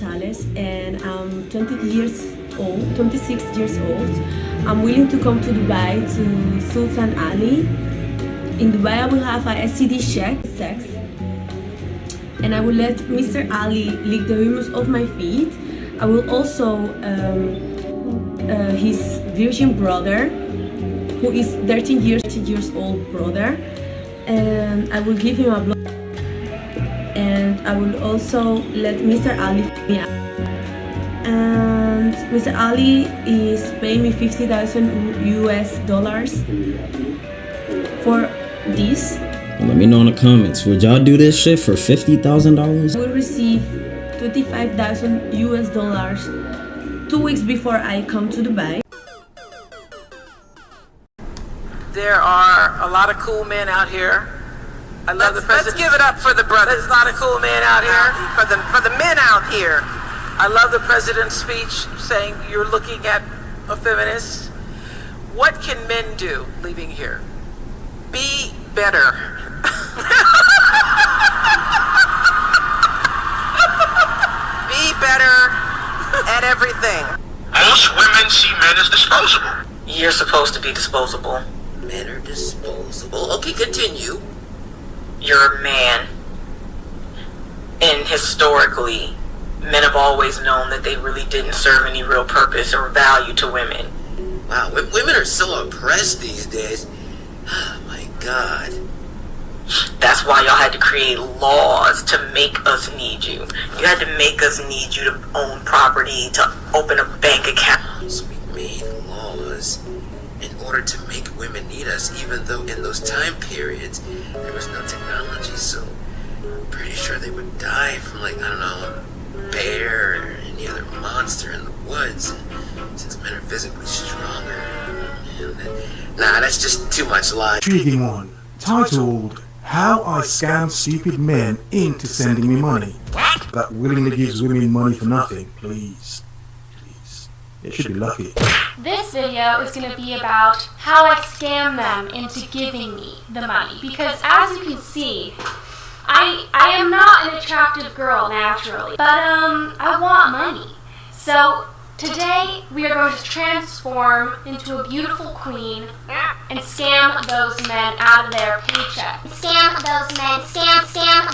Gonzalez, and I'm 26 years old. I'm willing to come to Dubai to Sultan Ali. In Dubai, I will have a STD check, sex, and I will let Mr. Ali lick the humus of my feet. I will also his virgin brother, who is 13 years old brother, and I will give him a blow. And I will also let Mr. Ali me out. And Mr. Ali is paying me $50,000 US for this. Let me know in the comments, would y'all do this shit for $50,000? I will receive $25,000 US 2 weeks before I come to Dubai. There are a lot of cool men out here. I love the president. Let's give it up for the brothers. There's a lot of cool men out here. For the men out here. I love the president's speech saying you're looking at a feminist. What can men do leaving here? Be better. Be better at everything. Most women see men as disposable. You're supposed to be disposable. Men are disposable. Okay, continue. You're a man. And historically, men have always known that they really didn't serve any real purpose or value to women. Wow, women are so oppressed these days. Oh my God. That's why y'all had to create laws to make us need you. You had to make us need you to own property, to open a bank account. So we made laws in order to make women need us, even though in those time periods there was no technology, so I'm pretty sure they would die from, like, I don't know, a bear or any other monster in the woods. And since men are physically stronger, nah, that's just too much lie. Intriguing one, titled How I Scam Stupid Men into Sending Me Money. That willingly gives women money for nothing, please. They should be lucky. This video is going to be about how I scam them into giving me the money. Because as you can see, I am not an attractive girl naturally, but I want money. So today we are going to transform into a beautiful queen and scam those men out of their paycheck. Scam those men, scam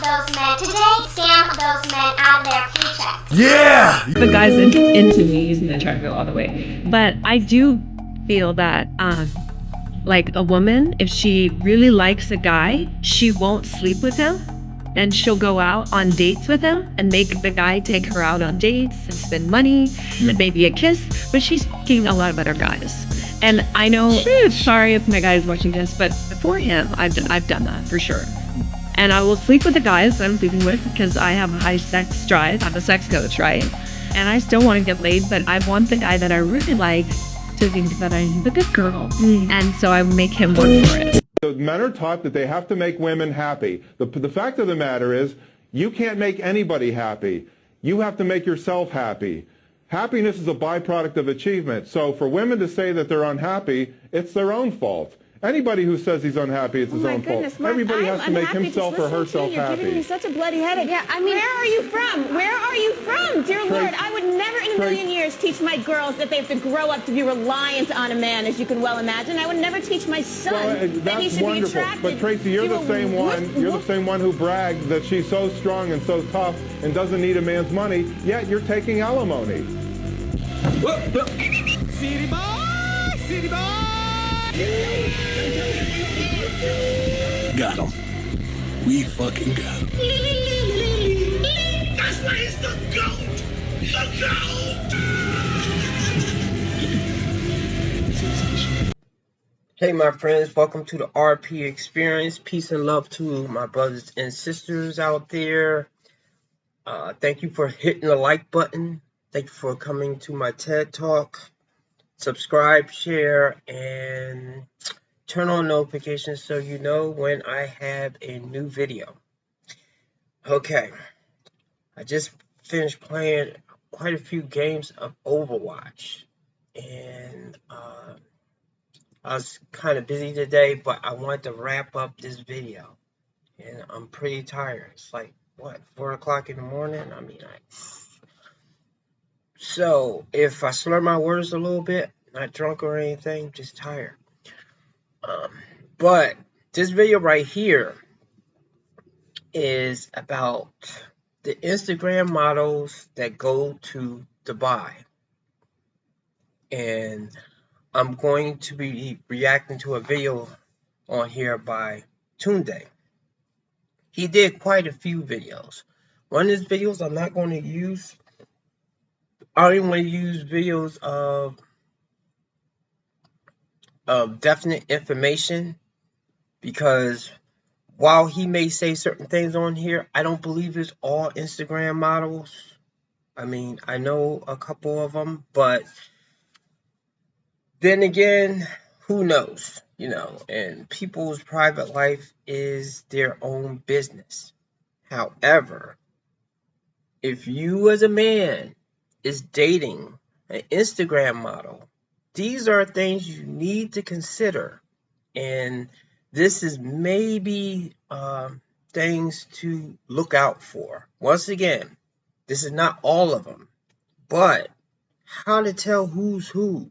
those men. Today, scam those men out of their paycheck. Yeah! The guy's into me, he's gonna try to go all the way. But I do feel that, like a woman, if she really likes a guy, she won't sleep with him. And she'll go out on dates with him and make the guy take her out on dates and spend money and maybe a kiss. But she's getting a lot of other guys. And I know, sorry if my guy is watching this, but before him, I've done that for sure. And I will sleep with the guys that I'm sleeping with because I have a high sex drive. I'm a sex coach, right? And I still want to get laid, but I want the guy that I really like to think that I'm a good girl. And so I make him work for it. The men are taught that they have to make women happy. The fact of the matter is, you can't make anybody happy. You have to make yourself happy. Happiness is a byproduct of achievement. So for women to say that they're unhappy, it's their own fault. Anybody who says he's unhappy, it's his own fault. Everybody has to make himself or herself happy. You're giving me such a bloody headache. Yeah, I mean, where are you from? Where are you from? Dear Lord, I would never in a million years teach my girls that they have to grow up to be reliant on a man, as you can well imagine. I would never teach my son that he should be attracted. But Tracy, you're the same one. You're the same one who bragged that she's so strong and so tough and doesn't need a man's money. Yet you're taking alimony. City boy, city boy. Got him. We fucking got him. That's why he's the GOAT. The GOAT. Hey my friends, welcome to the RP Experience. Peace and love to my brothers and sisters out there. Thank you for hitting the like button. Thank you for coming to my TED Talk. Subscribe, share, and turn on notifications so you know when I have a new video. Okay, I just finished playing quite a few games of Overwatch, and I was kind of busy today, but I wanted to wrap up this video, and I'm pretty tired. It's like, what, 4 o'clock in the morning? I mean, So if I slur my words a little bit, not drunk or anything, just tired. But this video right here is about the Instagram models that go to Dubai. And I'm going to be reacting to a video on here by Tunde. He did quite a few videos. One of his videos I'm not going to use. I only want to use videos of definite information, because while he may say certain things on here, I don't believe it's all Instagram models. I mean, I know a couple of them, but then again, who knows, you know, and people's private life is their own business. However, if you as a man is dating an Instagram model, these are things you need to consider. And this is maybe things to look out for. Once again, this is not all of them, but how to tell who's who,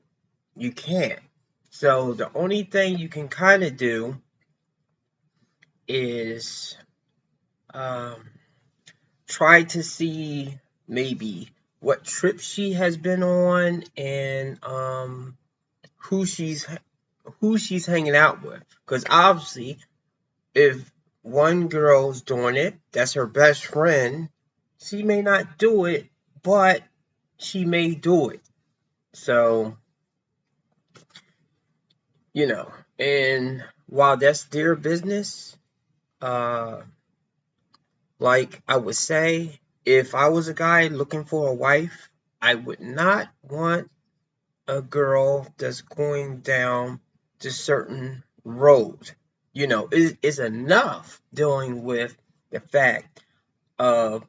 you can't. So the only thing you can kind of do is try to see maybe what trip she has been on and who she's hanging out with. Because obviously, if one girl's doing it, that's her best friend, she may not do it, but she may do it. So, you know, and while that's their business, like I would say, if I was a guy looking for a wife, I would not want a girl that's going down this certain road. You know, it is enough dealing with the fact of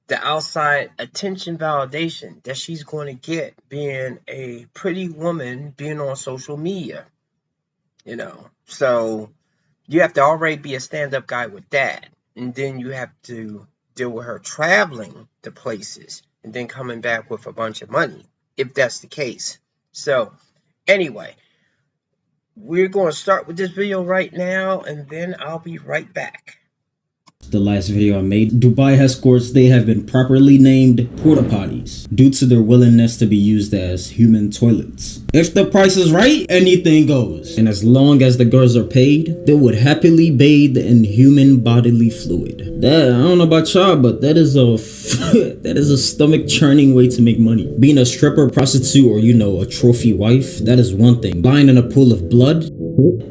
the outside attention validation that she's going to get being a pretty woman, being on social media. You know, so you have to already be a stand-up guy with that. And then you have to deal with her traveling to places and then coming back with a bunch of money, if that's the case. So, anyway, we're going to start with this video right now, and then I'll be right back. The last video I made, Dubai escorts, they have been properly named porta potties due to their willingness to be used as human toilets. If the price is right, anything goes. And as long as the girls are paid, they would happily bathe in human bodily fluid. That, I don't know about y'all, but that is a stomach churning way to make money. Being a stripper, prostitute, or you know, a trophy wife, that is one thing. Lying in a pool of blood,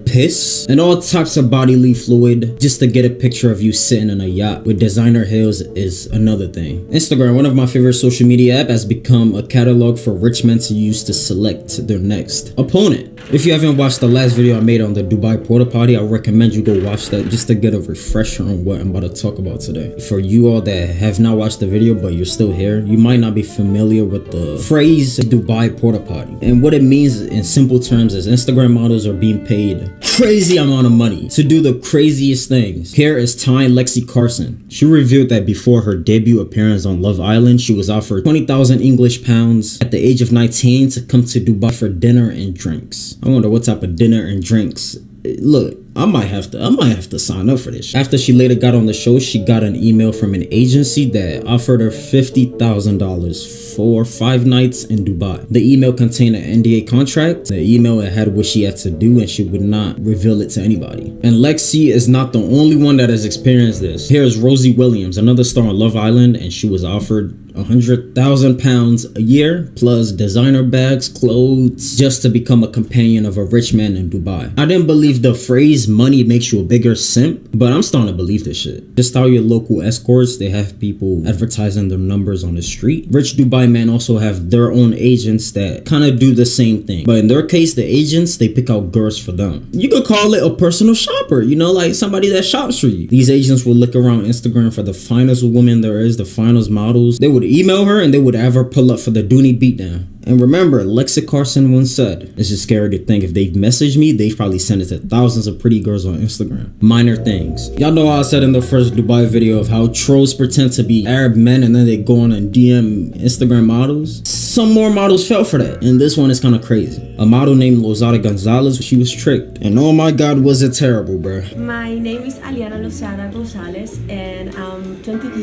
piss, and all types of bodily fluid just to get a picture of you sitting on a yacht with designer heels is another thing. Instagram, one of my favorite social media apps, has become a catalog for rich men to use to select their next opponent. If you haven't watched the last video I made on the Dubai porta potty, I recommend you go watch that just to get a refresher on what I'm about to talk about today. For you all that have not watched the video but you're still here, you might not be familiar with the phrase Dubai porta potty. And what it means in simple terms is Instagram models are being paid crazy amount of money to do the craziest things. Here is Tyne Lexi Carson. She revealed that before her debut appearance on Love Island, she was offered 20,000 English pounds at the age of 19 to come to Dubai for dinner and drinks. I wonder what type of dinner and drinks. Look, I might have to sign up for this. After she later got on the show, she got an email from an agency that offered her $50,000 for 5 nights in Dubai. The email contained an NDA contract. The email had what she had to do and she would not reveal it to anybody. And Lexi is not the only one that has experienced this. Here's Rosie Williams, another star on Love Island, and she was offered 100,000 pounds a year plus designer bags, clothes, just to become a companion of a rich man in Dubai. I didn't believe the phrase money makes you a bigger simp, but I'm starting to believe this shit. Just how your local escorts, they have people advertising their numbers on the street. Rich Dubai men also have their own agents that kind of do the same thing, but in their case, the agents, they pick out girls for them. You could call it a personal shopper, you know, like somebody that shops for you. These agents will look around Instagram for the finest women there is, the finest models. They would email her and they would have her pull up for the Dooney beatdown. And remember, Lexa Carson once said, it's just scary to think if they've messaged me, they've probably sent it to thousands of pretty girls on Instagram. Minor things. Y'all know how I said in the first Dubai video of how trolls pretend to be Arab men and then they go on and DM Instagram models? Some more models fell for that, and this one is kind of crazy. A model named Lozada Gonzalez, she was tricked. And oh my god, was it terrible, bruh. My name is Aliana Lozada Gonzalez, and I'm 26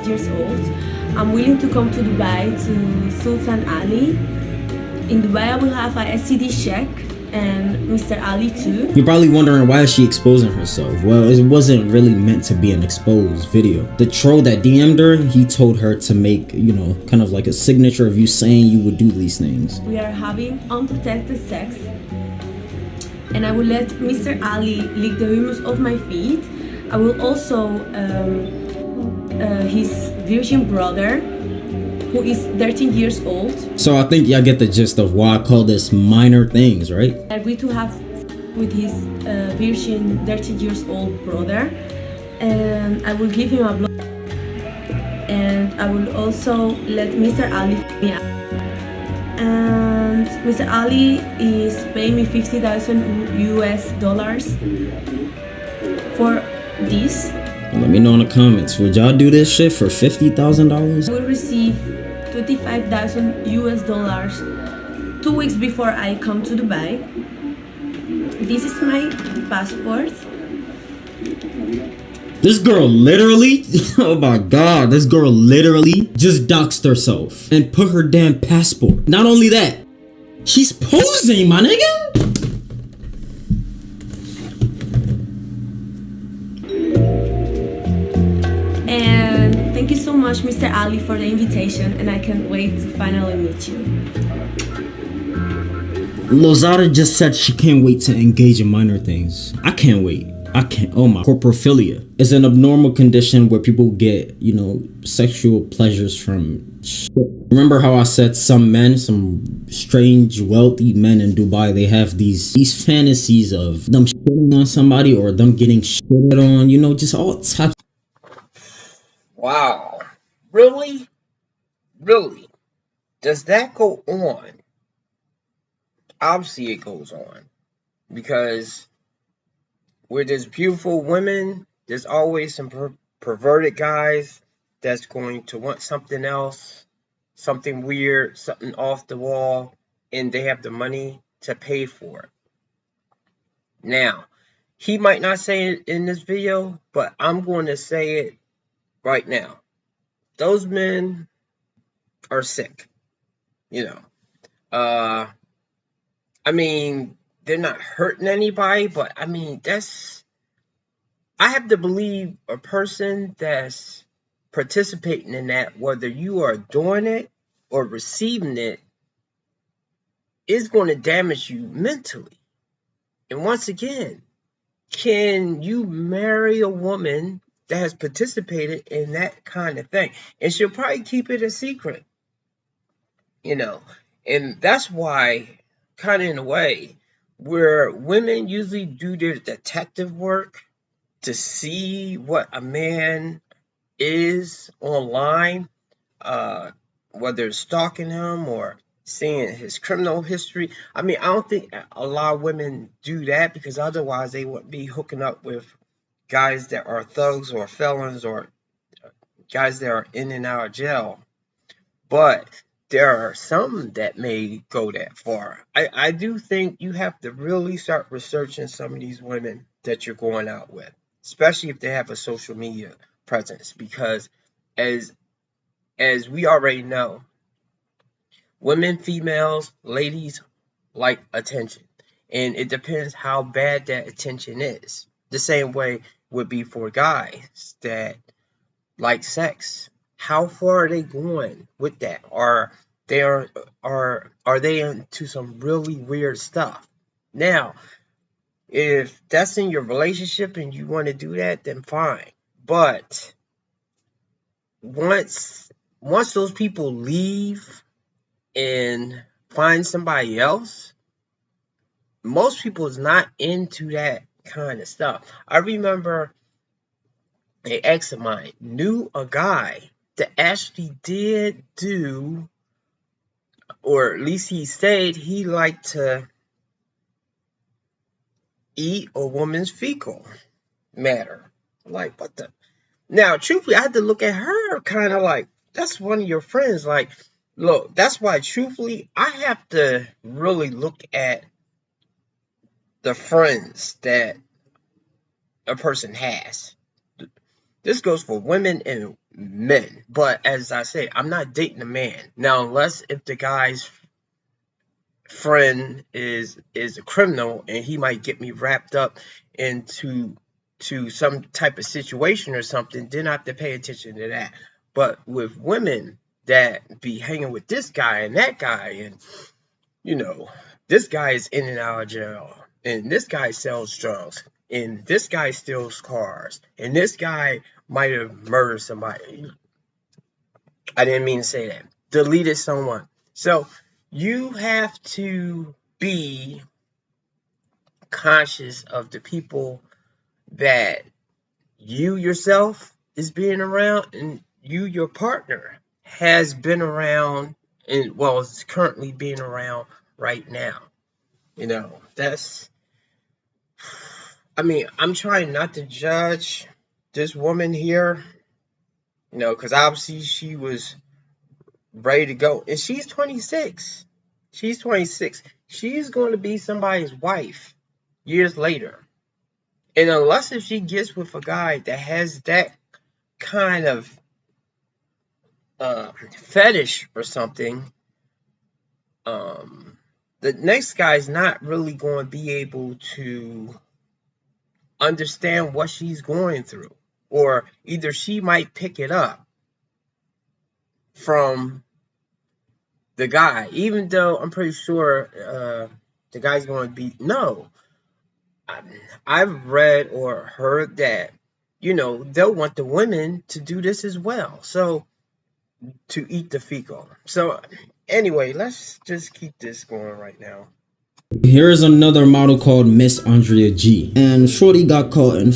years old. I'm willing to come to Dubai to Sultan Ali. In Dubai, I will have a STD check and Mr. Ali too. You're probably wondering why is she exposing herself? Well, it wasn't really meant to be an exposed video. The troll that DM'd her, he told her to make, you know, kind of like a signature of you saying you would do these things. We are having unprotected sex, and I will let Mr. Ali lick the humus of my feet. I will also his virgin brother, who is 13 years old. So I think y'all get the gist of why I call this minor things, right? I agree to have with his virgin 13 years old brother, and I will give him a blow. And I will also let Mr. Ali f me out. And Mr. Ali is paying me $50,000 US for this. Let me know in the comments, would y'all do this shit for $50,000? I will receive $25,000 US 2 weeks before I come to Dubai. This is my passport. This girl literally, oh my god, this girl literally just doxed herself and put her damn passport. Not only that, she's posing, my nigga. And thank you so much, Mr. Ali, for the invitation, and I can't wait to finally meet you. Lozada just said she can't wait to engage in minor things. I can't wait. I can't. Oh my. Corporophilia is an abnormal condition where people get, you know, sexual pleasures from shit. Remember how I said some men, some strange wealthy men in Dubai, they have these fantasies of them shitting on somebody or them getting shitted on, you know, just all types. Wow. Really? Really? Does that go on? Obviously it goes on. Because where there's beautiful women, there's always some perverted guys that's going to want something else, something weird, something off the wall, and they have the money to pay for it. Now, he might not say it in this video, but I'm going to say it right now. Those men are sick, you know. I mean, they're not hurting anybody, but I mean, I have to believe a person that's participating in that, whether you are doing it or receiving it, is going to damage you mentally. And once again, can you marry a woman that has participated in that kind of thing? And she'll probably keep it a secret, you know. And that's why, kind of in a way, where women usually do their detective work to see what a man is online, whether it's stalking him or seeing his criminal history. I mean, I don't think a lot of women do that, because otherwise they wouldn't be hooking up with guys that are thugs or felons or guys that are in and out of jail. But there are some that may go that far. I do think you have to really start researching some of these women that you're going out with, especially if they have a social media presence, because as we already know, women, females, ladies like attention, and it depends how bad that attention is. The same way would be for guys that like sex. How far are they going with that? Are they into some really weird stuff? Now, if that's in your relationship and you want to do that, then fine. But once those people leave and find somebody else, most people is not into that kind of stuff. I remember an ex of mine knew a guy that actually did do or at least he said he liked to eat a woman's fecal matter. Like, what the? Now, truthfully, I had to look at her kind of like, that's one of your friends. Like, look, that's why, truthfully, I have to really look at the friends that a person has. This goes for women and men. But as I say, I'm not dating a man. Now, unless if the guy's friend is a criminal and he might get me wrapped up into some type of situation or something, then I have to pay attention to that. But with women that be hanging with this guy and that guy, and you know, this guy is in and out of jail, and this guy sells drugs, and this guy steals cars, and this guy might have murdered somebody. I didn't mean to say that. Deleted someone. So you have to be conscious of the people that you yourself is being around, and you, your partner, has been around, and well, is currently being around right now. You know, that's, I mean, I'm trying not to judge this woman here, you know, because obviously she was ready to go, and she's 26. She's 26. She's going to be somebody's wife years later. And unless if she gets with a guy that has that kind of fetish or something, the next guy's not really going to be able to understand what she's going through. Or either she might pick it up from the guy, even though I'm pretty sure the guy's going to be, no. I've read or heard that, you know, they'll want the women to do this as well. So, to eat the fecal. So, anyway, let's just keep this going right now. Here is another model called Miss Andrea G. And Shorty got caught in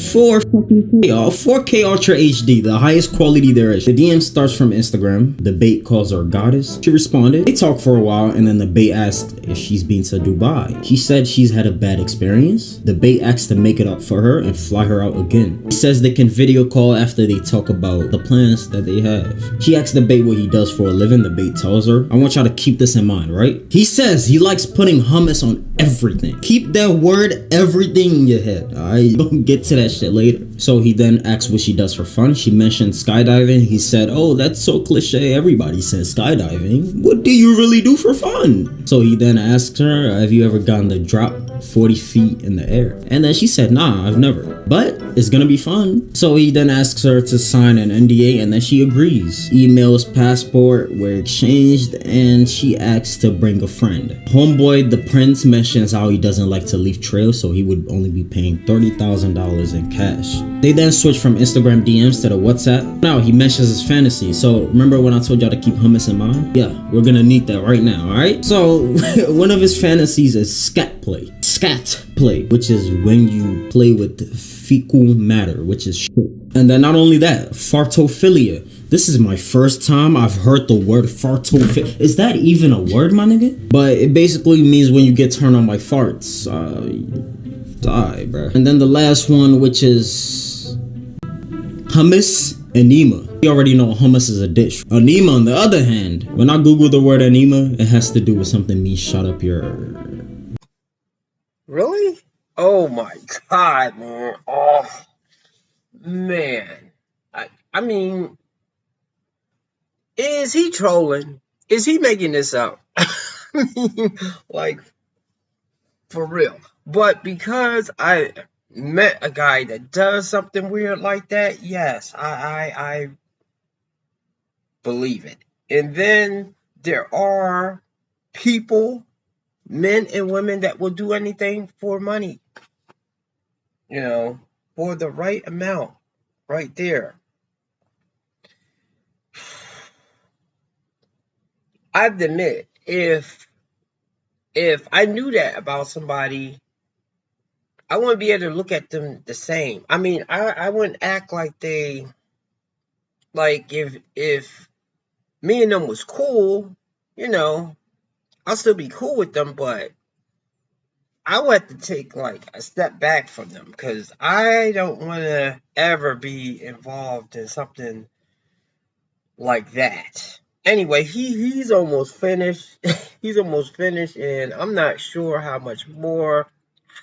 4K Ultra HD, the highest quality there is. The DM starts from Instagram. The bait calls her goddess. She responded. They talked for a while, and then the bait asked if she's been to Dubai. She said she's had a bad experience. The bait asked to make it up for her and fly her out again. He says they can video call after they talk about the plans that they have. She asks the bait what he does for a living. The bait tells her. I want y'all to keep this in mind, right? He says he likes putting hummus on everything. Keep that word everything in your head, alright? Don't get to that shit later. So he then asks what she does for fun. She mentioned skydiving. He said, oh, that's so cliche. Everybody says skydiving. What do you really do for fun? So he then asks her, have you ever gotten the drop 40 feet in the air? And then she said, nah, I've never. But it's gonna be fun. So he then asks her to sign an NDA, and then she agrees. Emails, passport were exchanged, and she asks to bring a friend. Homeboy, the prince, mentions how he doesn't like to leave trails, so he would only be paying $30,000 in cash. They then switch from Instagram DMs to the WhatsApp. Now he mentions his fantasy. So remember when I told y'all to keep hummus in mind? Yeah, we're gonna need that right now, alright? So one of his fantasies is scat play. Scat play, which is when you play with fecal matter, which is shit. And then not only that, fartophilia. This is my first time I've heard the word fartophilia. Is that even a word, my nigga? But it basically means when you get turned on by farts. Die, bro. And then the last one, which is hummus enema. You already know hummus is a dish. Enema, on the other hand, when I Google the word enema, it has to do with something me shot up your... Really? Oh my god, man. Oh, man. I mean, is he trolling? Is he making this up? I mean, like, for real. But because I met a guy that does something weird like that, yes, I believe it. And then there are people, men and women, that will do anything for money. You know, for the right amount, right there. I have to admit, if I knew that about somebody, I wouldn't be able to look at them the same. I mean, I wouldn't act like they, like if me and them was cool, you know, I'll still be cool with them, but I would have to take like a step back from them because I don't want to ever be involved in something like that. Anyway, he's almost finished. He's almost finished, and I'm not sure how much more.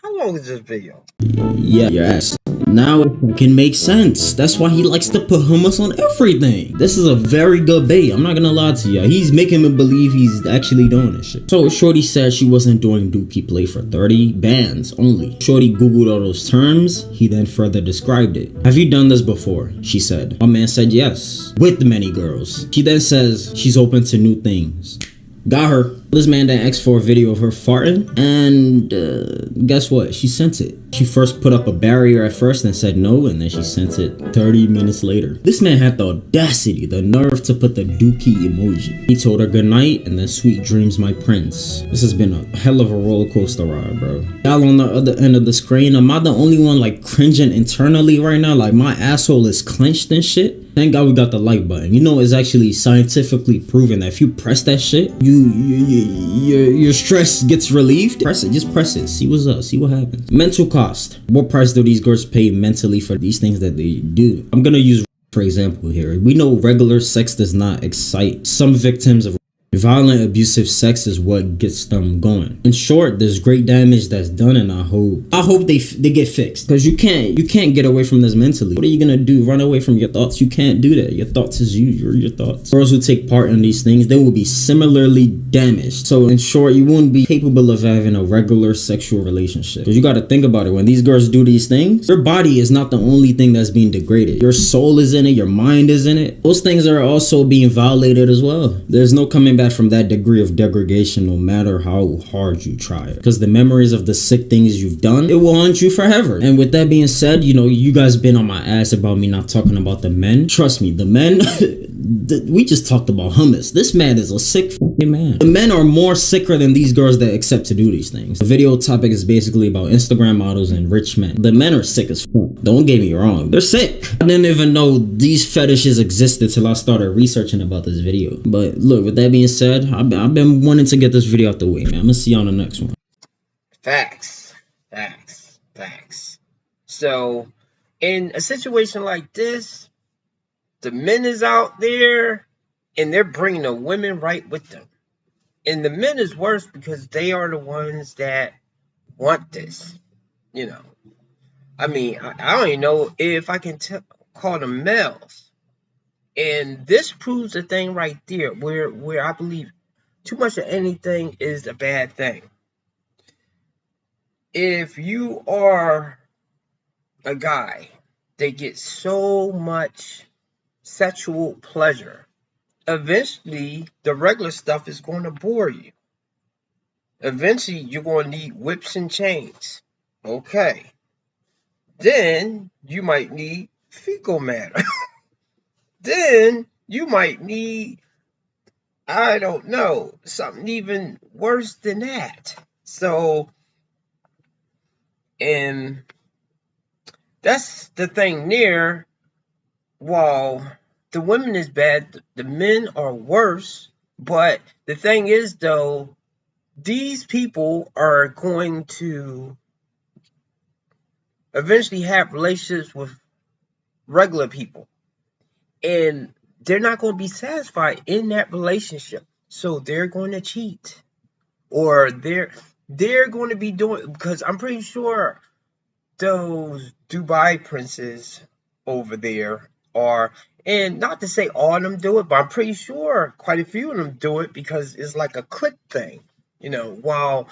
How long is this video? Yeah, your ass. Now it can make sense. That's why he likes to put hummus on everything. This is a very good bait. I'm not gonna lie to you. He's making me believe he's actually doing this shit. So Shorty said she wasn't doing dookie play for 30 bands only. Shorty Googled all those terms. He then further described it. Have you done this before? She said. My man said yes. With many girls. She then says she's open to new things. Got her. This man then asked for a video of her farting, and guess what? She sent it. She first put up a barrier at first and said no, and then she sent it 30 minutes later. This man had the audacity, the nerve to put the dookie emoji. He told her good night and then sweet dreams, my prince. This has been a hell of a roller coaster ride, bro. Y'all on the other end of the screen, am I the only one like cringing internally right now? Like my asshole is clenched and shit. Thank God we got the like button. You know, it's actually scientifically proven that if you press that shit, your stress gets relieved. Press it, just press it. See what's up, see what happens. Mental cost. What price do these girls pay mentally for these things that they do? I'm gonna use for example here. We know regular sex does not excite some victims of violent abusive sex is what gets them going. In short, there's great damage that's done, and I hope they get fixed, because you can't get away from this mentally. What are you gonna do? Run away from your thoughts? You can't do that. Your thoughts is you. You're your thoughts. Girls who take part in these things, they will be similarly damaged. So in short, you won't be capable of having a regular sexual relationship, because you got to think about it. When these girls do these things, your body is not the only thing that's being degraded. Your soul is in it. Your mind is in it. Those things are also being violated as well. There's no coming back from that degree of degradation, no matter how hard you try it, because the memories of the sick things you've done, it will haunt you forever. And with that being said, you know, you guys been on my ass about me not talking about the men. Trust me, the men we just talked about hummus. This man is a sick fucking man. The men are more sicker than these girls that accept to do these things. The video topic is basically about Instagram models and rich men. The men are sick as fuck. Don't get me wrong, they're sick. I didn't even know these fetishes existed till I started researching about this video. But look, with that being said, I've been wanting to get this video out the way, man. I'm gonna see you on the next one. Facts. So, in a situation like this, the men is out there and they're bringing the women right with them. And the men is worse because they are the ones that want this. You know, I mean, I don't even know if I can call them males. And this proves the thing right there where I believe too much of anything is a bad thing. If you are a guy that gets so much sexual pleasure, eventually the regular stuff is going to bore you. Eventually you're going to need whips and chains. Okay. Then you might need fecal matter. Then you might need, I don't know, something even worse than that. So, and that's the thing there. While the women is bad, the men are worse. But the thing is, though, these people are going to eventually have relationships with regular people. And they're not going to be satisfied in that relationship. So they're going to cheat. Or they're going to be doing, because I'm pretty sure those Dubai princes over there are, and not to say all of them do it, but I'm pretty sure quite a few of them do it because it's like a clique thing. You know, while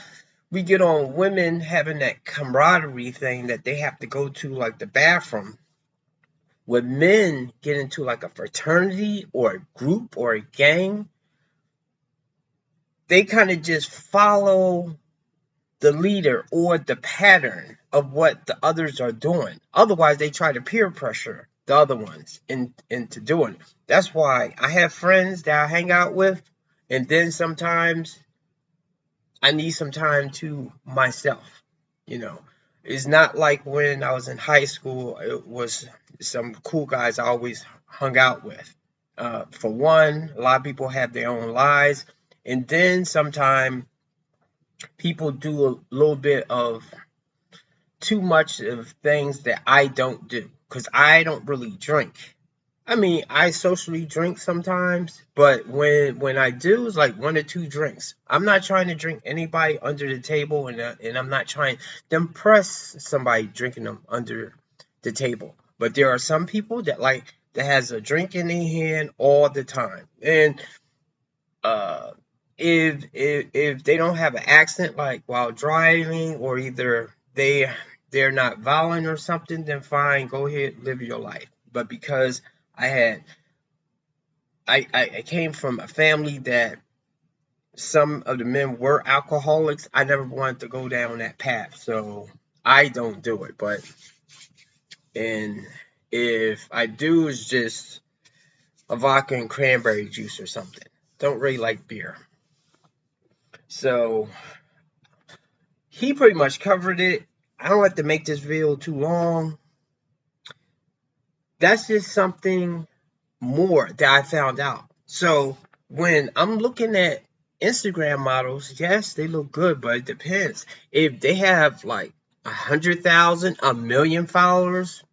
we get on women having that camaraderie thing that they have to go to like the bathroom, when men get into like a fraternity or a group or a gang, they kind of just follow the leader or the pattern of what the others are doing. Otherwise, they try to peer pressure the other ones into doing it. That's why I have friends that I hang out with, and then sometimes I need some time to myself. You know, it's not like when I was in high school, it was some cool guys I always hung out with. For one, a lot of people have their own lives. And then sometimes people do a little bit of too much of things that I don't do, because I don't really drink. I mean, I socially drink sometimes, but when I do, it's like 1 or 2 drinks. I'm not trying to drink anybody under the table, and I'm not trying to impress somebody drinking them under the table. But there are some people that has a drink in their hand all the time, and if they don't have an accent like while driving, or either they're not violent or something, then fine, go ahead, live your life. But because I came from a family that some of the men were alcoholics, I never wanted to go down that path, so I don't do it. And if I do, it's just a vodka and cranberry juice or something. Don't really like beer. So he pretty much covered it. I don't have to make this video too long. That's just something more that I found out. So when I'm looking at Instagram models, yes, they look good, but it depends. If they have like 100,000, 1 million followers,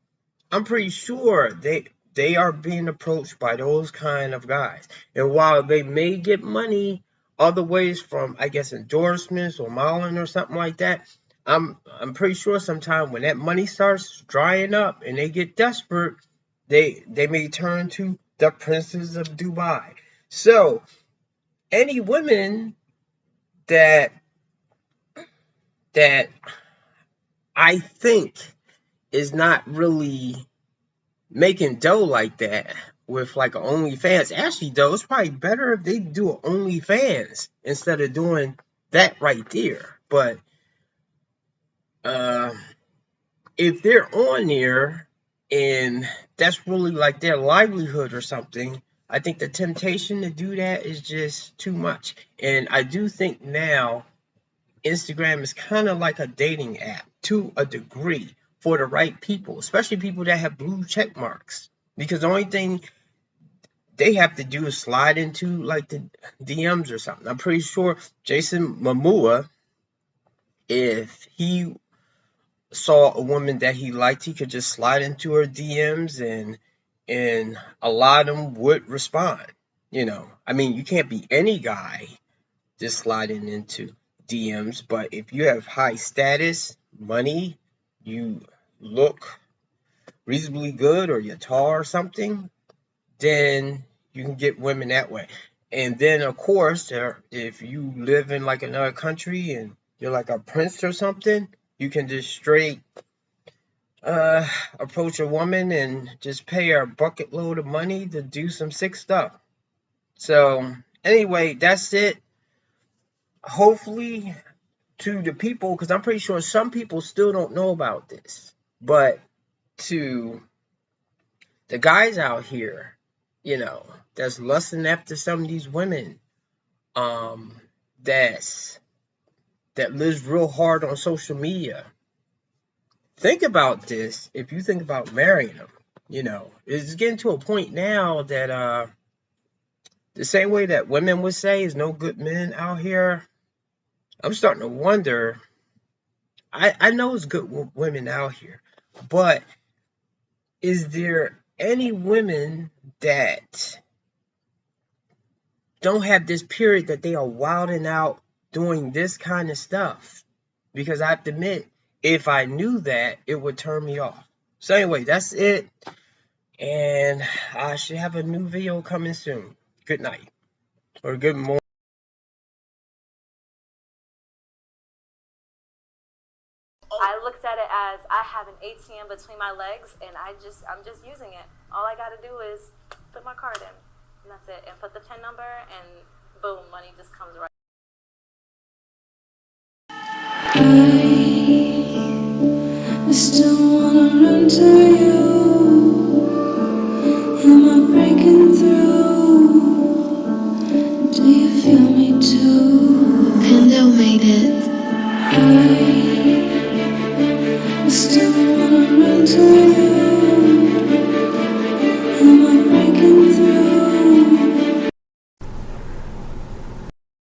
I'm pretty sure they are being approached by those kind of guys. And while they may get money other ways from, I guess, endorsements or modeling or something like that, I'm pretty sure sometime when that money starts drying up and they get desperate, they may turn to the princes of Dubai. So any women that I think is not really making dough like that with like an OnlyFans. Actually, though, it's probably better if they do an OnlyFans instead of doing that right there. But if they're on there and that's really like their livelihood or something, I think the temptation to do that is just too much. And I do think now Instagram is kind of like a dating app to a degree for the right people, especially people that have blue check marks, because the only thing they have to do is slide into like the DMs or something. I'm pretty sure Jason Momoa, if he saw a woman that he liked, he could just slide into her DMs and a lot of them would respond. You know, I mean, you can't be any guy just sliding into DMs, but if you have high status, money, you look reasonably good, or you're tall or something, then you can get women that way. And then, of course, if you live in like another country and you're like a prince or something, you can just straight approach a woman and just pay her a bucket load of money to do some sick stuff. So anyway, that's it. Hopefully to the people, because I'm pretty sure some people still don't know about this, but to the guys out here, you know, that's lusting after some of these women, that lives real hard on social media, think about this. If you think about marrying them, you know, it's getting to a point now that the same way that women would say there's no good men out here, I'm starting to wonder. I know it's good women out here, but is there any women that don't have this period that they are wilding out doing this kind of stuff? Because I have to admit, if I knew that, it would turn me off. So anyway, that's it. And I should have a new video coming soon. Good night. Or good morning. I looked at it as I have an ATM between my legs, and I'm just using it. All I gotta do is put my card in, and that's it, and put the PIN number, and boom, money just comes right. I still wanna run to you. Am I breaking through? Do you feel me too? Pindell made it.